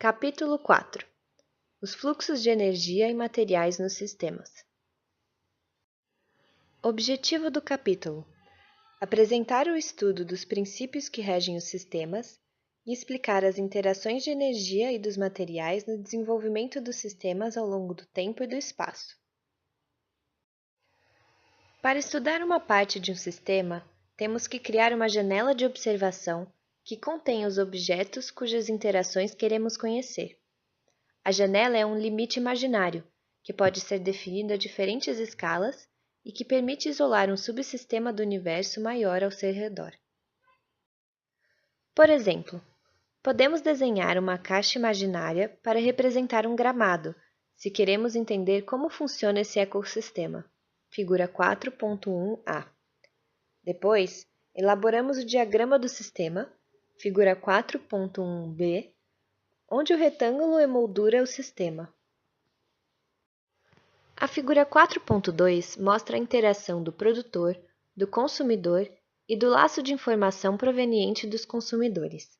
Capítulo 4. Os fluxos de energia e materiais nos sistemas. Objetivo do capítulo: apresentar o estudo dos princípios que regem os sistemas e explicar as interações de energia e dos materiais no desenvolvimento dos sistemas ao longo do tempo e do espaço. Para estudar uma parte de um sistema, temos que criar uma janela de observação que contém os objetos cujas interações queremos conhecer. A janela é um limite imaginário, que pode ser definido a diferentes escalas e que permite isolar um subsistema do universo maior ao seu redor. Por exemplo, podemos desenhar uma caixa imaginária para representar um gramado, se queremos entender como funciona esse ecossistema. Figura 4.1a. Depois, elaboramos o diagrama do sistema, figura 4.1b, onde o retângulo emoldura o sistema. A figura 4.2 mostra a interação do produtor, do consumidor e do laço de informação proveniente dos consumidores.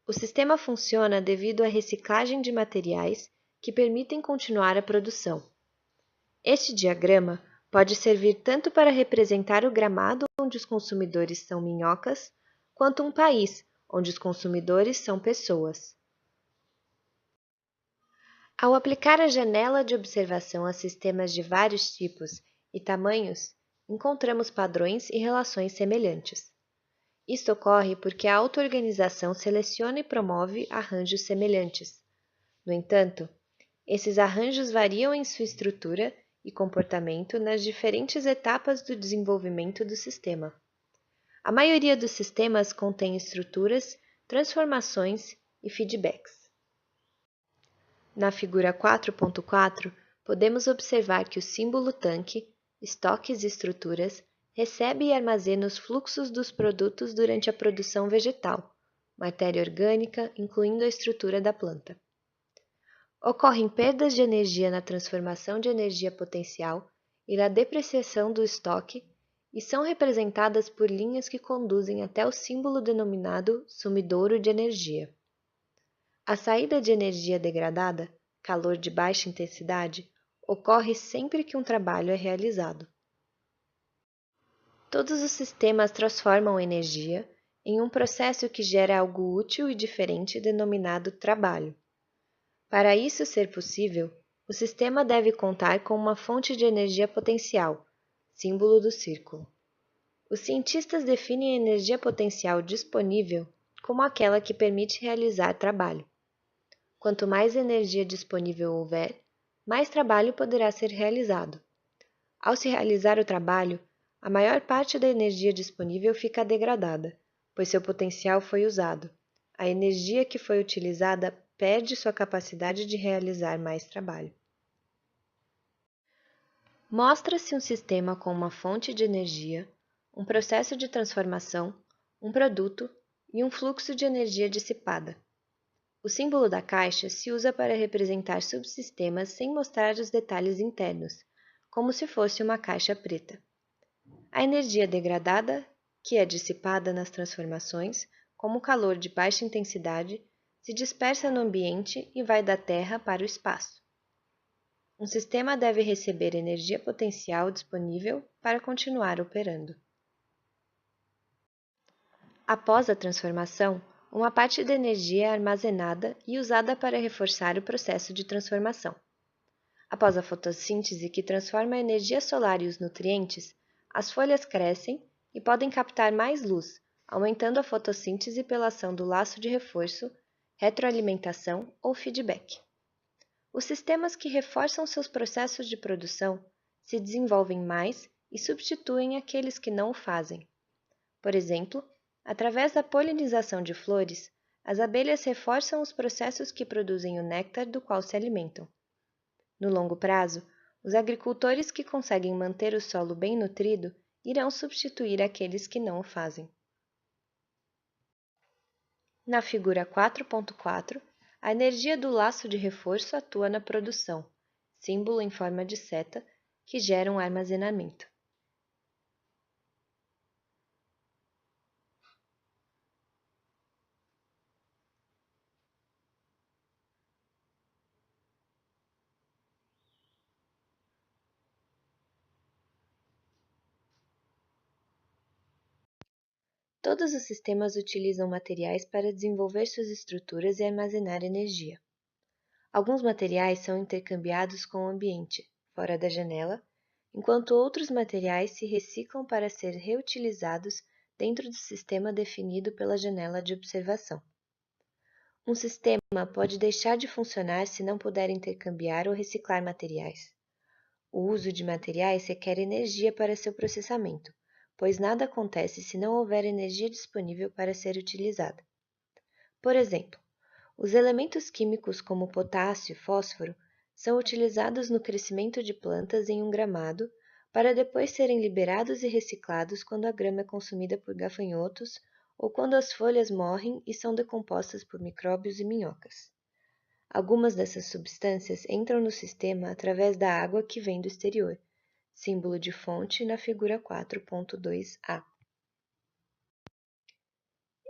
O sistema funciona devido à reciclagem de materiais que permitem continuar a produção. Este diagrama pode servir tanto para representar o gramado onde os consumidores são minhocas, quanto um país onde os consumidores são pessoas. Ao aplicar a janela de observação a sistemas de vários tipos e tamanhos, encontramos padrões e relações semelhantes. Isto ocorre porque a auto-organização seleciona e promove arranjos semelhantes. No entanto, esses arranjos variam em sua estrutura e comportamento nas diferentes etapas do desenvolvimento do sistema. A maioria dos sistemas contém estruturas, transformações e feedbacks. Na figura 4.4, podemos observar que o símbolo tanque, estoques e estruturas recebe e armazena os fluxos dos produtos durante a produção vegetal, matéria orgânica, incluindo a estrutura da planta. Ocorrem perdas de energia na transformação de energia potencial e na depreciação do estoque e são representadas por linhas que conduzem até o símbolo denominado sumidouro de energia. A saída de energia degradada, calor de baixa intensidade, ocorre sempre que um trabalho é realizado. Todos os sistemas transformam energia em um processo que gera algo útil e diferente denominado trabalho. Para isso ser possível, o sistema deve contar com uma fonte de energia potencial, símbolo do círculo. Os cientistas definem a energia potencial disponível como aquela que permite realizar trabalho. Quanto mais energia disponível houver, mais trabalho poderá ser realizado. Ao se realizar o trabalho, a maior parte da energia disponível fica degradada, pois seu potencial foi usado. A energia que foi utilizada perde sua capacidade de realizar mais trabalho. Mostra-se um sistema com uma fonte de energia, um processo de transformação, um produto e um fluxo de energia dissipada. O símbolo da caixa se usa para representar subsistemas sem mostrar os detalhes internos, como se fosse uma caixa preta. A energia degradada, que é dissipada nas transformações, como o calor de baixa intensidade, se dispersa no ambiente e vai da Terra para o espaço. Um sistema deve receber energia potencial disponível para continuar operando. Após a transformação, uma parte da energia é armazenada e usada para reforçar o processo de transformação. Após a fotossíntese, que transforma a energia solar e os nutrientes, as folhas crescem e podem captar mais luz, aumentando a fotossíntese pela ação do laço de reforço, retroalimentação ou feedback. Os sistemas que reforçam seus processos de produção se desenvolvem mais e substituem aqueles que não o fazem. Por exemplo, através da polinização de flores, as abelhas reforçam os processos que produzem o néctar do qual se alimentam. No longo prazo, os agricultores que conseguem manter o solo bem nutrido irão substituir aqueles que não o fazem. Na figura 4.4, a energia do laço de reforço atua na produção, símbolo em forma de seta, que gera um armazenamento. Todos os sistemas utilizam materiais para desenvolver suas estruturas e armazenar energia. Alguns materiais são intercambiados com o ambiente, fora da janela, enquanto outros materiais se reciclam para ser reutilizados dentro do sistema definido pela janela de observação. Um sistema pode deixar de funcionar se não puder intercambiar ou reciclar materiais. O uso de materiais requer energia para seu processamento, pois nada acontece se não houver energia disponível para ser utilizada. Por exemplo, os elementos químicos como potássio e fósforo são utilizados no crescimento de plantas em um gramado para depois serem liberados e reciclados quando a grama é consumida por gafanhotos ou quando as folhas morrem e são decompostas por micróbios e minhocas. Algumas dessas substâncias entram no sistema através da água que vem do exterior, símbolo de fonte na figura 4.2a.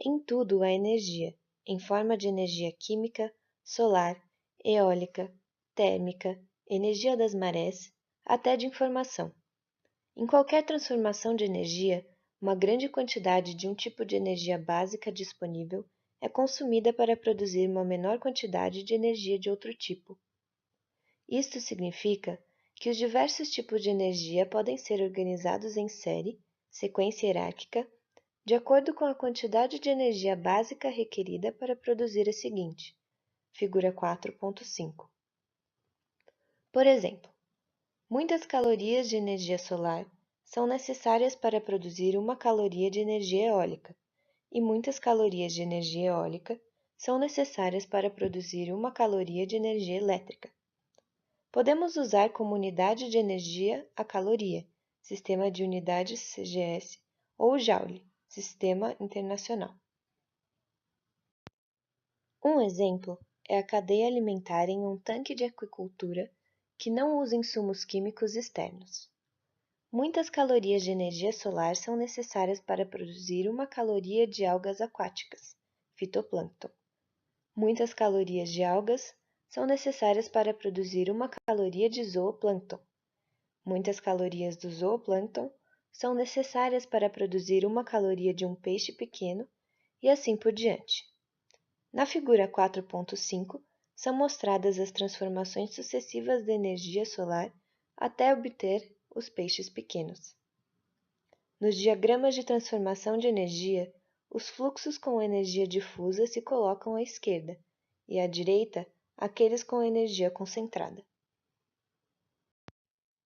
Em tudo há energia, em forma de energia química, solar, eólica, térmica, energia das marés, até de informação. Em qualquer transformação de energia, uma grande quantidade de um tipo de energia básica disponível é consumida para produzir uma menor quantidade de energia de outro tipo. Isto significa que os diversos tipos de energia podem ser organizados em série, sequência hierárquica, de acordo com a quantidade de energia básica requerida para produzir a seguinte, figura 4.5. Por exemplo, muitas calorias de energia solar são necessárias para produzir 1 caloria de energia eólica, e muitas calorias de energia eólica são necessárias para produzir 1 caloria de energia elétrica. Podemos usar como unidade de energia a caloria, sistema de unidades CGS, ou Joule, sistema internacional. Um exemplo é a cadeia alimentar em um tanque de aquicultura que não usa insumos químicos externos. Muitas calorias de energia solar são necessárias para produzir 1 caloria de algas aquáticas, fitoplâncton. Muitas calorias de algas são necessárias para produzir 1 caloria de zooplâncton. Muitas calorias do zooplâncton são necessárias para produzir 1 caloria de um peixe pequeno e assim por diante. Na figura 4.5 são mostradas as transformações sucessivas da energia solar até obter os peixes pequenos. Nos diagramas de transformação de energia, os fluxos com energia difusa se colocam à esquerda e à direita aqueles com energia concentrada.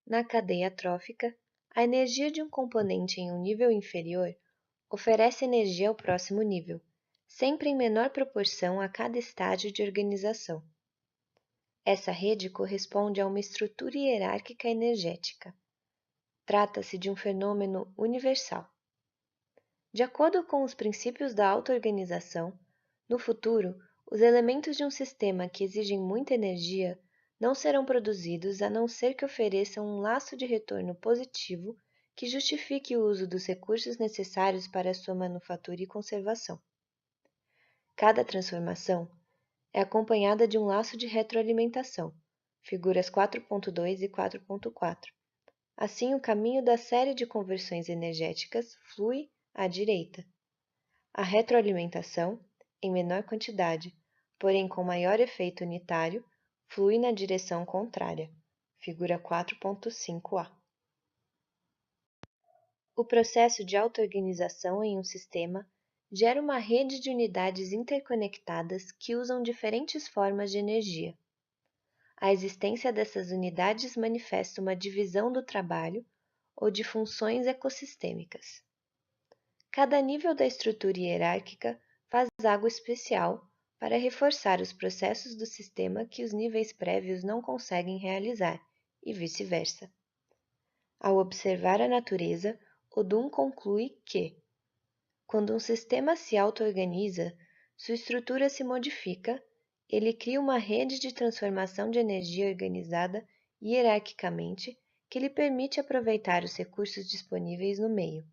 Na cadeia trófica, a energia de um componente em um nível inferior oferece energia ao próximo nível, sempre em menor proporção a cada estágio de organização. Essa rede corresponde a uma estrutura hierárquica energética. Trata-se de um fenômeno universal. De acordo com os princípios da auto-organização, no futuro, os elementos de um sistema que exigem muita energia não serão produzidos a não ser que ofereçam um laço de retorno positivo que justifique o uso dos recursos necessários para a sua manufatura e conservação. Cada transformação é acompanhada de um laço de retroalimentação, figuras 4.2 e 4.4. Assim, o caminho da série de conversões energéticas flui à direita. A retroalimentação, em menor quantidade, porém com maior efeito unitário, flui na direção contrária, figura 4.5a. O processo de auto-organização em um sistema gera uma rede de unidades interconectadas que usam diferentes formas de energia. A existência dessas unidades manifesta uma divisão do trabalho ou de funções ecossistêmicas. Cada nível da estrutura hierárquica faz algo especial para reforçar os processos do sistema que os níveis prévios não conseguem realizar, e vice-versa. Ao observar a natureza, Odum conclui que, quando um sistema se auto-organiza, sua estrutura se modifica, ele cria uma rede de transformação de energia organizada hierarquicamente que lhe permite aproveitar os recursos disponíveis no meio.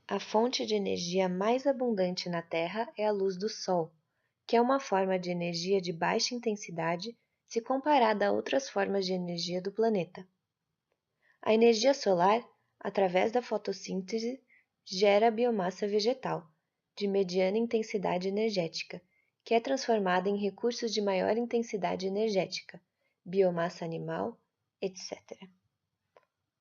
A fonte de energia mais abundante na Terra é a luz do Sol, que é uma forma de energia de baixa intensidade se comparada a outras formas de energia do planeta. A energia solar, através da fotossíntese, gera biomassa vegetal, de mediana intensidade energética, que é transformada em recursos de maior intensidade energética, biomassa animal, etc.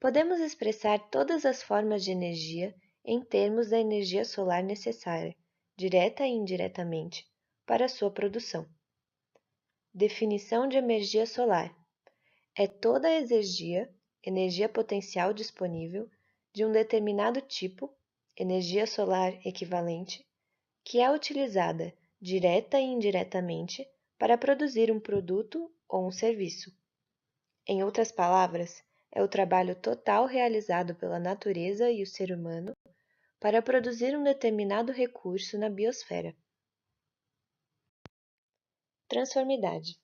Podemos expressar todas as formas de energia em termos da energia solar necessária, direta e indiretamente, para sua produção. Definição de energia solar: é toda a energia potencial disponível de um determinado tipo, energia solar equivalente, que é utilizada direta e indiretamente para produzir um produto ou um serviço. Em outras palavras, é o trabalho total realizado pela natureza e o ser humano para produzir um determinado recurso na biosfera. Transformidade.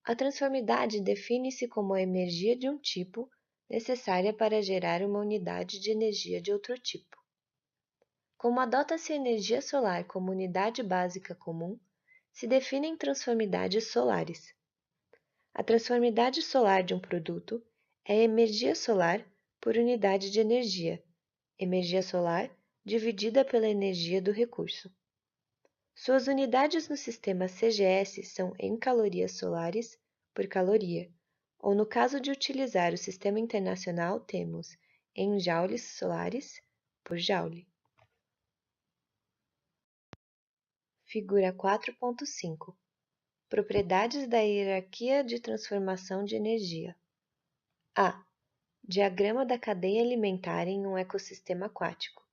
A transformidade define-se como a energia de um tipo necessária para gerar uma unidade de energia de outro tipo. Como adota-se a energia solar como unidade básica comum, se definem transformidades solares. A transformidade solar de um produto é energia solar por unidade de energia solar dividida pela energia do recurso. Suas unidades no sistema CGS são em calorias solares por caloria, ou no caso de utilizar o Sistema Internacional temos em joules solares por joule. Figura 4.5. Propriedades da hierarquia de transformação de energia. A. Diagrama da cadeia alimentar em um ecossistema aquático.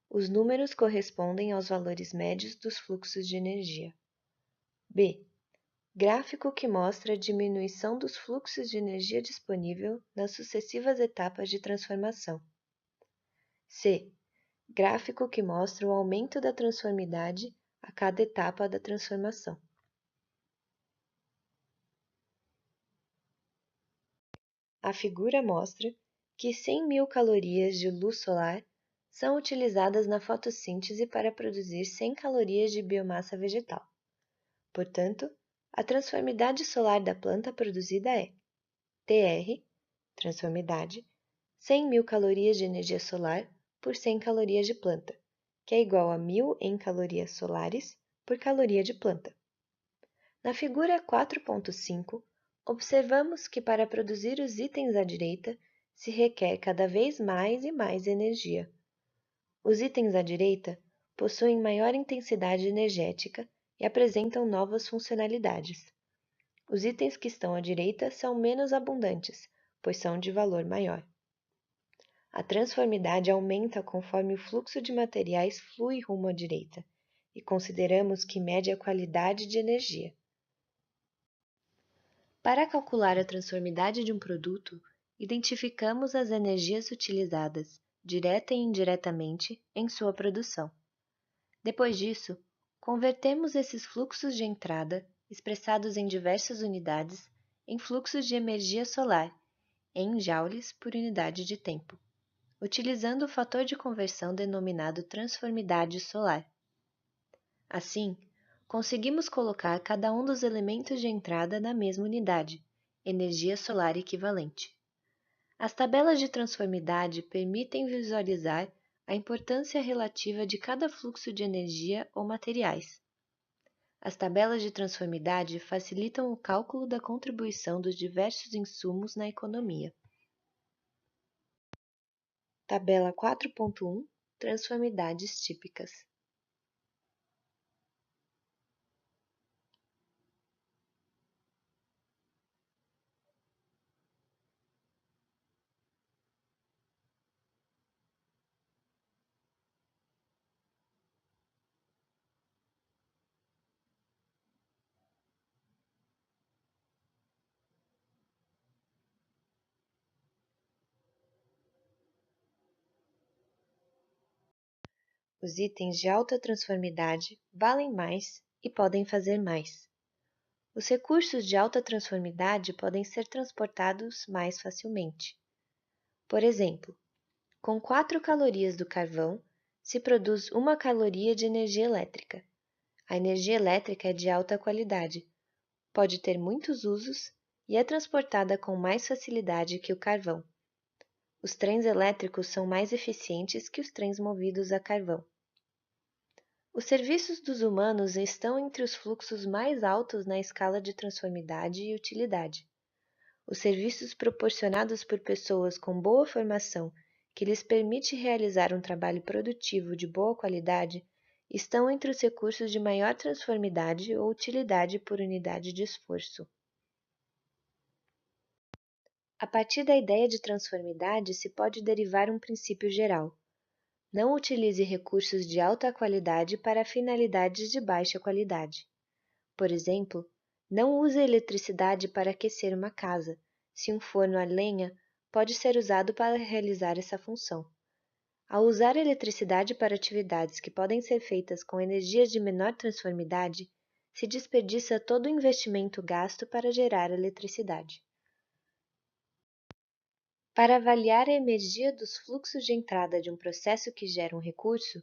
Os números correspondem aos valores médios dos fluxos de energia. B. Gráfico que mostra a diminuição dos fluxos de energia disponível nas sucessivas etapas de transformação. C. Gráfico que mostra o aumento da transformidade a cada etapa da transformação. A figura mostra que 100.000 calorias de luz solar são utilizadas na fotossíntese para produzir 100 calorias de biomassa vegetal. Portanto, a transformidade solar da planta produzida é TR, transformidade, 100.000 calorias de energia solar por 100 calorias de planta, que é igual a 1.000 em calorias solares por caloria de planta. Na figura 4.5, observamos que para produzir os itens à direita se requer cada vez mais e mais energia. Os itens à direita possuem maior intensidade energética e apresentam novas funcionalidades. Os itens que estão à direita são menos abundantes, pois são de valor maior. A transformidade aumenta conforme o fluxo de materiais flui rumo à direita, e consideramos que mede a qualidade de energia. Para calcular a transformidade de um produto, identificamos as energias utilizadas, direta e indiretamente, em sua produção. Depois disso, convertemos esses fluxos de entrada, expressados em diversas unidades, em fluxos de energia solar, em joules por unidade de tempo, utilizando o fator de conversão denominado transformidade solar. Assim, conseguimos colocar cada um dos elementos de entrada na mesma unidade, energia solar equivalente. As tabelas de transformidade permitem visualizar a importância relativa de cada fluxo de energia ou materiais. As tabelas de transformidade facilitam o cálculo da contribuição dos diversos insumos na economia. Tabela 4.1 Transformidades típicas. Os itens de alta transformidade valem mais e podem fazer mais. Os recursos de alta transformidade podem ser transportados mais facilmente. Por exemplo, com 4 calorias do carvão, se produz 1 caloria de energia elétrica. A energia elétrica é de alta qualidade, pode ter muitos usos e é transportada com mais facilidade que o carvão. Os trens elétricos são mais eficientes que os trens movidos a carvão. Os serviços dos humanos estão entre os fluxos mais altos na escala de transformidade e utilidade. Os serviços proporcionados por pessoas com boa formação, que lhes permite realizar um trabalho produtivo de boa qualidade, estão entre os recursos de maior transformidade ou utilidade por unidade de esforço. A partir da ideia de transformidade se pode derivar um princípio geral. Não utilize recursos de alta qualidade para finalidades de baixa qualidade. Por exemplo, não use eletricidade para aquecer uma casa, se um forno a lenha pode ser usado para realizar essa função. Ao usar eletricidade para atividades que podem ser feitas com energias de menor transformidade, se desperdiça todo o investimento gasto para gerar eletricidade. Para avaliar a energia dos fluxos de entrada de um processo que gera um recurso,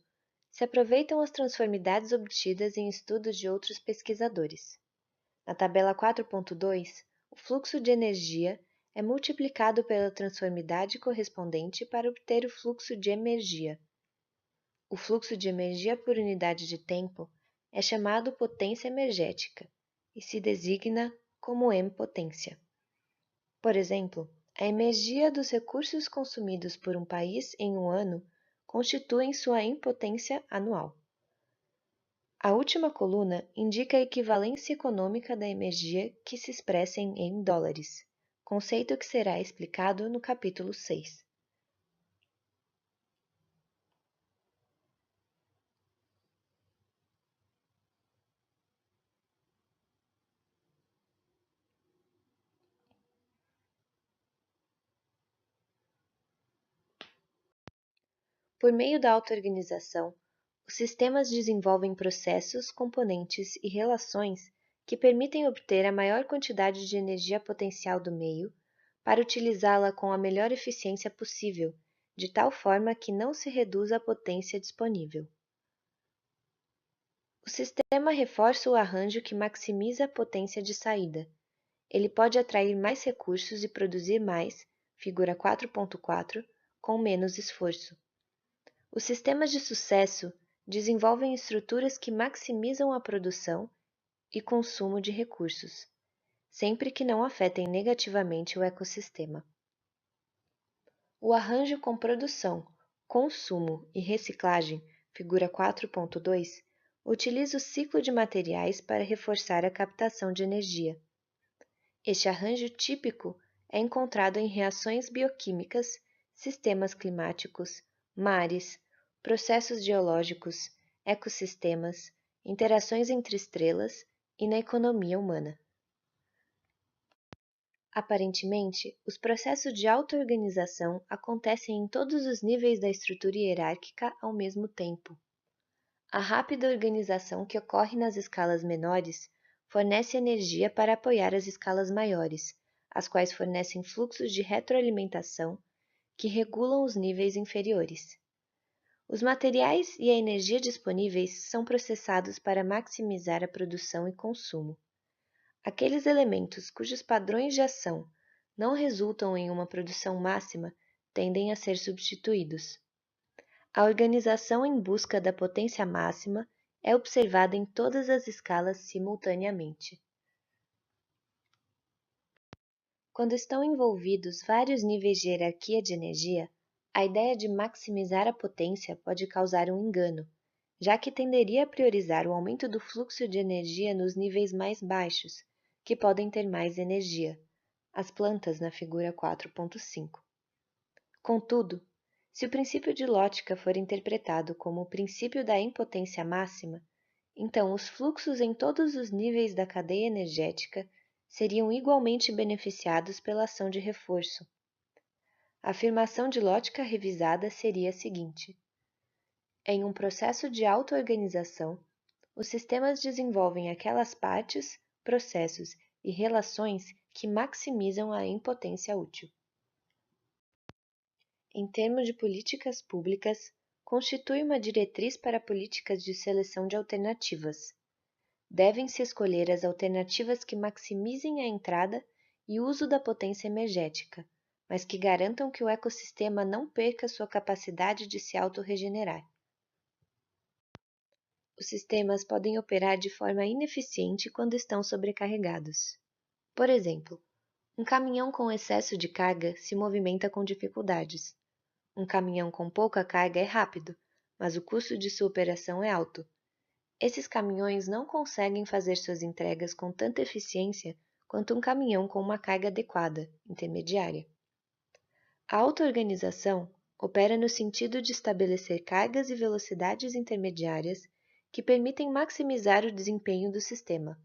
se aproveitam as transformidades obtidas em estudos de outros pesquisadores. Na tabela 4.2, o fluxo de energia é multiplicado pela transformidade correspondente para obter o fluxo de energia. O fluxo de energia por unidade de tempo é chamado potência energética e se designa como M-potência. Por exemplo, a energia dos recursos consumidos por um país em um ano constituem sua impotência anual. A última coluna indica a equivalência econômica da energia que se expressa em dólares, conceito que será explicado no capítulo 6. Por meio da auto-organização, os sistemas desenvolvem processos, componentes e relações que permitem obter a maior quantidade de energia potencial do meio para utilizá-la com a melhor eficiência possível, de tal forma que não se reduza a potência disponível. O sistema reforça o arranjo que maximiza a potência de saída. Ele pode atrair mais recursos e produzir mais, figura 4.4, com menos esforço. Os sistemas de sucesso desenvolvem estruturas que maximizam a produção e consumo de recursos, sempre que não afetem negativamente o ecossistema. O arranjo com produção, consumo e reciclagem, figura 4.2, utiliza o ciclo de materiais para reforçar a captação de energia. Este arranjo típico é encontrado em reações bioquímicas, sistemas climáticos, mares, processos geológicos, ecossistemas, interações entre estrelas e na economia humana. Aparentemente, os processos de auto-organização acontecem em todos os níveis da estrutura hierárquica ao mesmo tempo. A rápida organização que ocorre nas escalas menores fornece energia para apoiar as escalas maiores, as quais fornecem fluxos de retroalimentação que regulam os níveis inferiores. Os materiais e a energia disponíveis são processados para maximizar a produção e consumo. Aqueles elementos cujos padrões de ação não resultam em uma produção máxima tendem a ser substituídos. A organização em busca da potência máxima é observada em todas as escalas simultaneamente. Quando estão envolvidos vários níveis de hierarquia de energia, a ideia de maximizar a potência pode causar um engano, já que tenderia a priorizar o aumento do fluxo de energia nos níveis mais baixos, que podem ter mais energia, as plantas na figura 4.5. Contudo, se o princípio de Lótka for interpretado como o princípio da impotência máxima, então os fluxos em todos os níveis da cadeia energética seriam igualmente beneficiados pela ação de reforço. A afirmação de Lótka revisada seria a seguinte: em um processo de auto-organização, os sistemas desenvolvem aquelas partes, processos e relações que maximizam a impotência útil. Em termos de políticas públicas, constitui uma diretriz para políticas de seleção de alternativas. Devem-se escolher as alternativas que maximizem a entrada e uso da potência energética, mas que garantam que o ecossistema não perca sua capacidade de se autorregenerar. Os sistemas podem operar de forma ineficiente quando estão sobrecarregados. Por exemplo, um caminhão com excesso de carga se movimenta com dificuldades. Um caminhão com pouca carga é rápido, mas o custo de sua operação é alto. Esses caminhões não conseguem fazer suas entregas com tanta eficiência quanto um caminhão com uma carga adequada, intermediária. A auto-organização opera no sentido de estabelecer cargas e velocidades intermediárias que permitem maximizar o desempenho do sistema.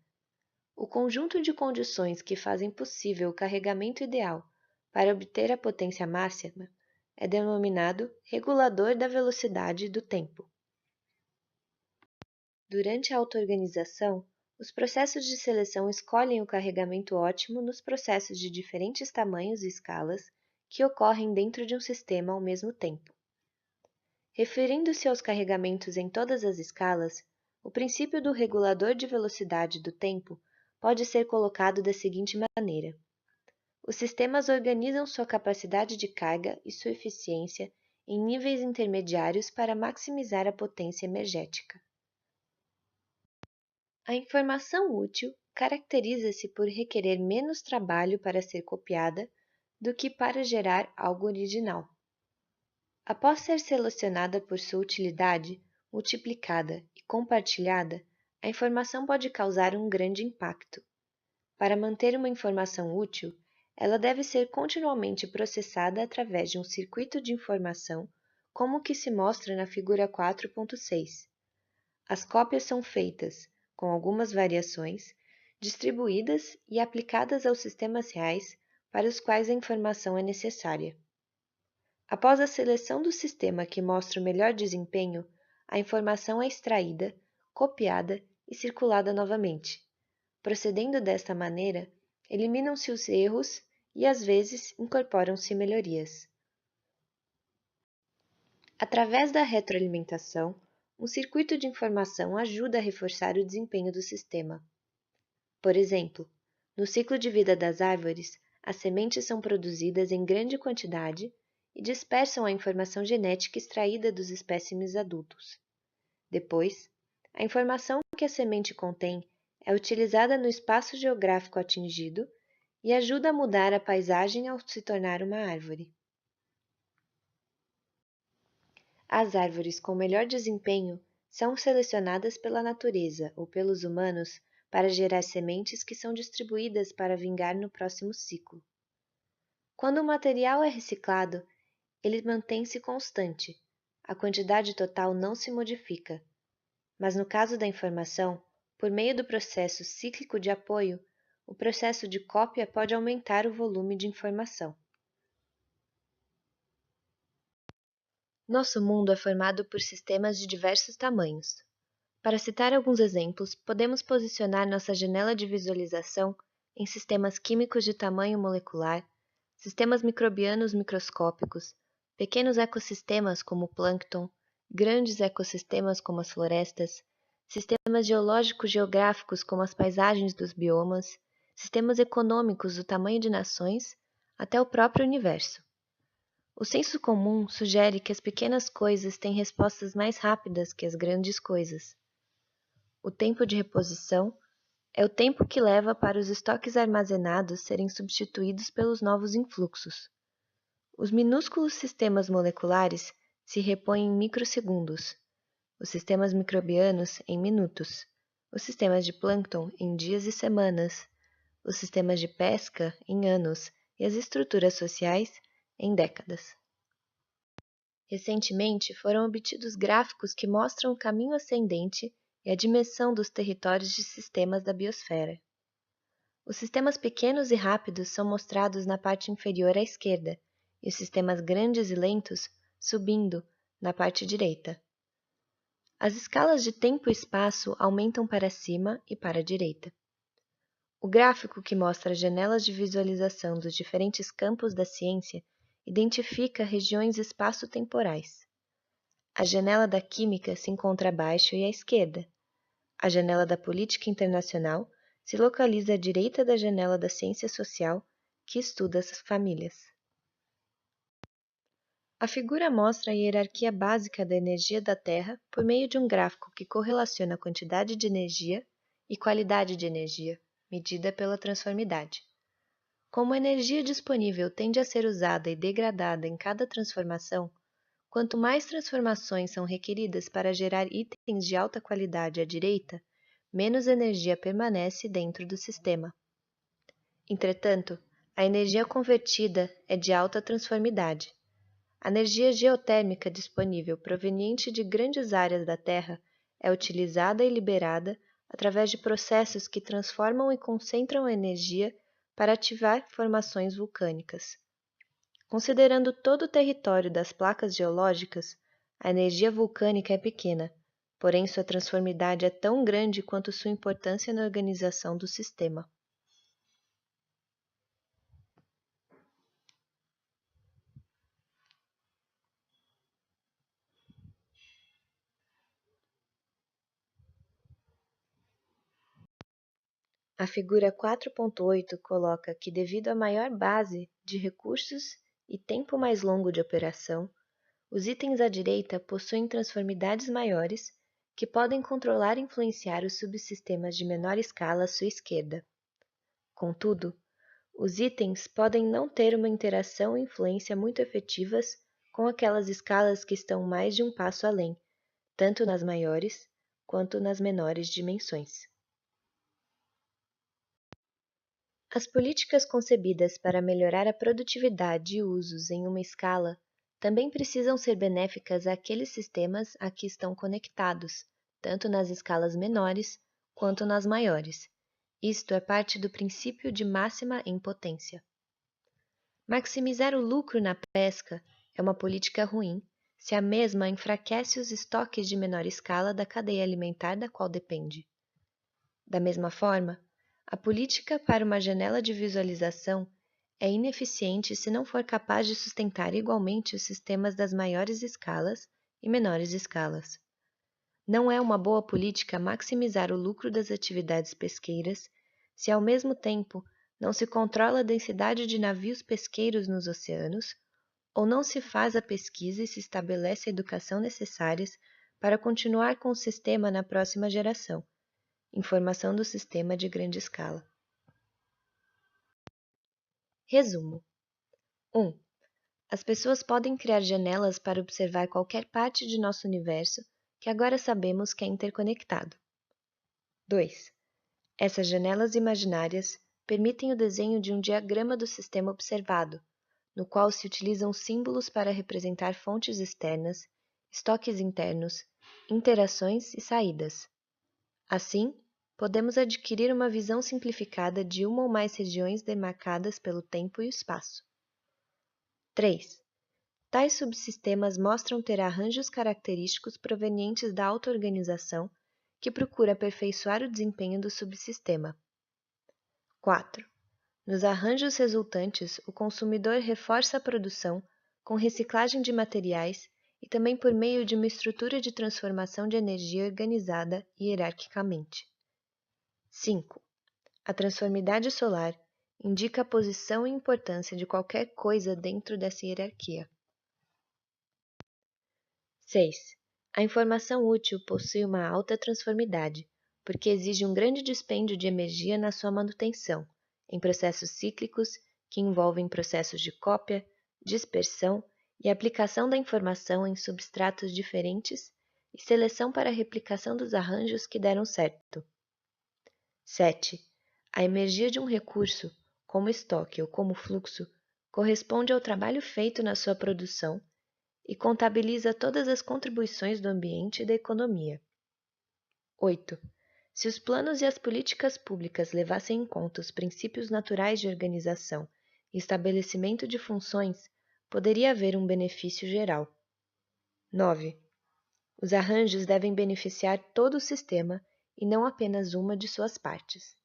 O conjunto de condições que fazem possível o carregamento ideal para obter a potência máxima é denominado regulador da velocidade do tempo. Durante a auto-organização, os processos de seleção escolhem o carregamento ótimo nos processos de diferentes tamanhos e escalas que ocorrem dentro de um sistema ao mesmo tempo. Referindo-se aos carregamentos em todas as escalas, o princípio do regulador de velocidade do tempo pode ser colocado da seguinte maneira: os sistemas organizam sua capacidade de carga e sua eficiência em níveis intermediários para maximizar a potência energética. A informação útil caracteriza-se por requerer menos trabalho para ser copiada do que para gerar algo original. Após ser selecionada por sua utilidade, multiplicada e compartilhada, a informação pode causar um grande impacto. Para manter uma informação útil, ela deve ser continuamente processada através de um circuito de informação, como o que se mostra na figura 4.6. As cópias são feitas, com algumas variações, distribuídas e aplicadas aos sistemas reais para os quais a informação é necessária. Após a seleção do sistema que mostra o melhor desempenho, a informação é extraída, copiada e circulada novamente. Procedendo desta maneira, eliminam-se os erros e, às vezes, incorporam-se melhorias. Através da retroalimentação, um circuito de informação ajuda a reforçar o desempenho do sistema. Por exemplo, no ciclo de vida das árvores, as sementes são produzidas em grande quantidade e dispersam a informação genética extraída dos espécimes adultos. Depois, a informação que a semente contém é utilizada no espaço geográfico atingido e ajuda a mudar a paisagem ao se tornar uma árvore. As árvores com melhor desempenho são selecionadas pela natureza ou pelos humanos para gerar sementes que são distribuídas para vingar no próximo ciclo. Quando o material é reciclado, ele mantém-se constante, a quantidade total não se modifica. Mas no caso da informação, por meio do processo cíclico de apoio, o processo de cópia pode aumentar o volume de informação. Nosso mundo é formado por sistemas de diversos tamanhos. Para citar alguns exemplos, podemos posicionar nossa janela de visualização em sistemas químicos de tamanho molecular, sistemas microbianos microscópicos, pequenos ecossistemas como o plâncton, grandes ecossistemas como as florestas, sistemas geológicos geográficos como as paisagens dos biomas, sistemas econômicos do tamanho de nações, até o próprio universo. O senso comum sugere que as pequenas coisas têm respostas mais rápidas que as grandes coisas. O tempo de reposição é o tempo que leva para os estoques armazenados serem substituídos pelos novos influxos. Os minúsculos sistemas moleculares se repõem em microsegundos, os sistemas microbianos em minutos, os sistemas de plâncton em dias e semanas, os sistemas de pesca em anos e as estruturas sociais em décadas. Recentemente foram obtidos gráficos que mostram o caminho ascendente e a dimensão dos territórios de sistemas da biosfera. Os sistemas pequenos e rápidos são mostrados na parte inferior à esquerda, e os sistemas grandes e lentos subindo na parte direita. As escalas de tempo e espaço aumentam para cima e para a direita. O gráfico que mostra as janelas de visualização dos diferentes campos da ciência identifica regiões espaço-temporais. A janela da química se encontra abaixo e à esquerda. A janela da política internacional se localiza à direita da janela da ciência social, que estuda as famílias. A figura mostra a hierarquia básica da energia da Terra por meio de um gráfico que correlaciona a quantidade de energia e qualidade de energia, medida pela transformidade. Como a energia disponível tende a ser usada e degradada em cada transformação, quanto mais transformações são requeridas para gerar itens de alta qualidade à direita, menos energia permanece dentro do sistema. Entretanto, a energia convertida é de alta transformidade. A energia geotérmica disponível proveniente de grandes áreas da Terra é utilizada e liberada através de processos que transformam e concentram a energia para ativar formações vulcânicas. Considerando todo o território das placas geológicas, a energia vulcânica é pequena, porém sua transformidade é tão grande quanto sua importância na organização do sistema. A figura 4.8 coloca que, devido à maior base de recursos e tempo mais longo de operação, os itens à direita possuem transformidades maiores que podem controlar e influenciar os subsistemas de menor escala à sua esquerda. Contudo, os itens podem não ter uma interação ou influência muito efetivas com aquelas escalas que estão mais de um passo além, tanto nas maiores quanto nas menores dimensões. As políticas concebidas para melhorar a produtividade e usos em uma escala também precisam ser benéficas àqueles sistemas a que estão conectados, tanto nas escalas menores quanto nas maiores. Isto é parte do princípio de máxima impotência. Maximizar o lucro na pesca é uma política ruim se a mesma enfraquece os estoques de menor escala da cadeia alimentar da qual depende. Da mesma forma, a política para uma janela de visualização é ineficiente se não for capaz de sustentar igualmente os sistemas das maiores escalas e menores escalas. Não é uma boa política maximizar o lucro das atividades pesqueiras se, ao mesmo tempo, não se controla a densidade de navios pesqueiros nos oceanos, ou não se faz a pesquisa e se estabelece a educação necessárias para continuar com o sistema na próxima geração. Informação do sistema de grande escala. Resumo: 1. As pessoas podem criar janelas para observar qualquer parte de nosso universo que agora sabemos que é interconectado. 2. Essas janelas imaginárias permitem o desenho de um diagrama do sistema observado, no qual se utilizam símbolos para representar fontes externas, estoques internos, interações e saídas. Assim, podemos adquirir uma visão simplificada de uma ou mais regiões demarcadas pelo tempo e o espaço. 3. Tais subsistemas mostram ter arranjos característicos provenientes da auto-organização que procura aperfeiçoar o desempenho do subsistema. 4. Nos arranjos resultantes, o consumidor reforça a produção com reciclagem de materiais e também por meio de uma estrutura de transformação de energia organizada hierarquicamente. 5. A transformidade solar indica a posição e importância de qualquer coisa dentro dessa hierarquia. 6. A informação útil possui uma alta transformidade, porque exige um grande dispêndio de energia na sua manutenção, em processos cíclicos que envolvem processos de cópia, dispersão e aplicação da informação em substratos diferentes e seleção para a replicação dos arranjos que deram certo. 7. A energia de um recurso, como estoque ou como fluxo, corresponde ao trabalho feito na sua produção e contabiliza todas as contribuições do ambiente e da economia. 8. Se os planos e as políticas públicas levassem em conta os princípios naturais de organização e estabelecimento de funções, poderia haver um benefício geral. 9. Os arranjos devem beneficiar todo o sistema e não apenas uma de suas partes.